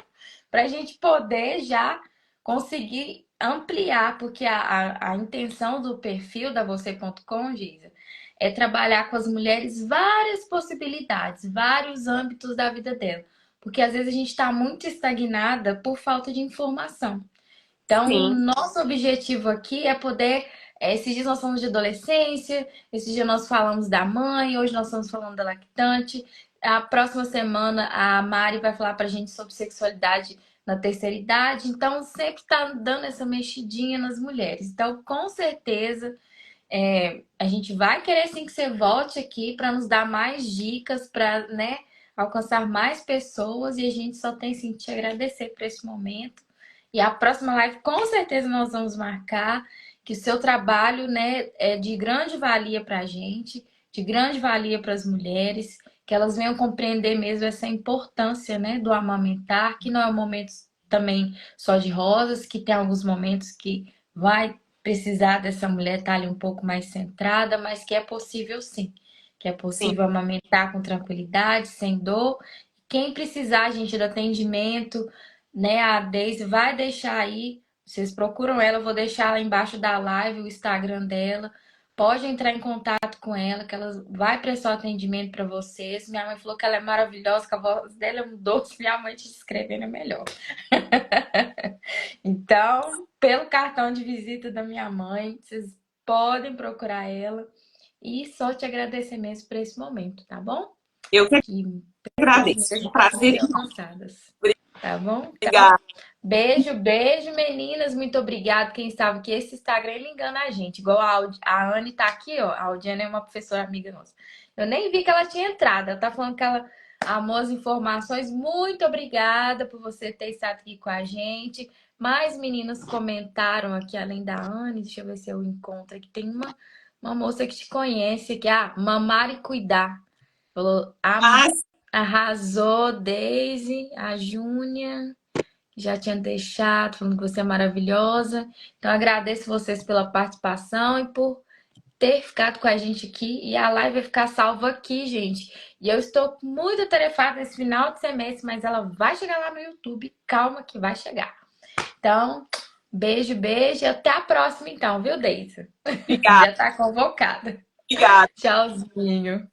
Speaker 1: para a gente poder já conseguir ampliar, porque a intenção do perfil da você.com, Geisa, é trabalhar com as mulheres várias possibilidades, vários âmbitos da vida dela. Porque às vezes a gente está muito estagnada por falta de informação. Então,
Speaker 2: Sim,
Speaker 1: nosso objetivo aqui é poder. Esses dias nós falamos de adolescência, esses dias nós falamos da mãe, hoje nós estamos falando da lactante. A próxima semana a Mari vai falar pra gente sobre sexualidade na terceira idade. Então, sempre está dando essa mexidinha nas mulheres. Então, com certeza, a gente vai querer sim que você volte aqui para nos dar mais dicas, para, né, alcançar mais pessoas. E a gente só tem sim que te agradecer por esse momento. E a próxima live, com certeza, nós vamos marcar que o seu trabalho, né, é de grande valia para a gente, de grande valia para as mulheres, que elas venham compreender mesmo essa importância, né, do amamentar, que não é um momento também só de rosas, que tem alguns momentos que vai precisar dessa mulher estar ali um pouco mais centrada, mas que é possível sim, que é
Speaker 2: sim.
Speaker 1: possível amamentar com tranquilidade, sem dor. Quem precisar, gente, do atendimento, né? A Daisy vai deixar aí. Vocês procuram ela, eu vou deixar lá embaixo da live o Instagram dela. Pode entrar em contato com ela, que ela vai prestar o atendimento para vocês. Minha mãe falou que ela é maravilhosa, que a voz dela é um doce. Minha mãe te escrevendo é melhor. Então, pelo cartão de visita da minha mãe, vocês podem procurar ela. E só te agradecer mesmo por esse momento, tá bom?
Speaker 2: Eu que
Speaker 1: Que pessoas
Speaker 2: agradeço. Um
Speaker 1: mesmo precisam
Speaker 2: prazer
Speaker 1: ser
Speaker 2: enorme.
Speaker 1: alcançadas. Tá bom? Então,
Speaker 2: Obrigada.
Speaker 1: beijo, beijo, meninas. Muito obrigada. Quem estava aqui, esse Instagram ele engana a gente. Igual a Anne tá aqui, ó. A Audiana é uma professora amiga nossa. Eu nem vi que ela tinha entrado. Ela tá falando que ela amou as informações. Muito obrigada por você ter estado aqui com a gente. Mais meninas comentaram aqui, além da Anne. Deixa eu ver se eu encontro aqui. Tem uma moça que te conhece, que é a Mamar e Cuidar. Falou,
Speaker 2: Mas,
Speaker 1: arrasou, Daisy, a Júnia já tinha deixado, falando que você é maravilhosa. Então, agradeço vocês pela participação e por ter ficado com a gente aqui. E a live vai ficar salva aqui, gente. E eu estou muito atarefada nesse final de semestre, mas ela vai chegar lá no YouTube. Calma que vai chegar. Então, beijo, beijo. E até a próxima, então, viu, Deise?
Speaker 2: obrigada,
Speaker 1: Já tá convocada.
Speaker 2: obrigada.
Speaker 1: Tchauzinho.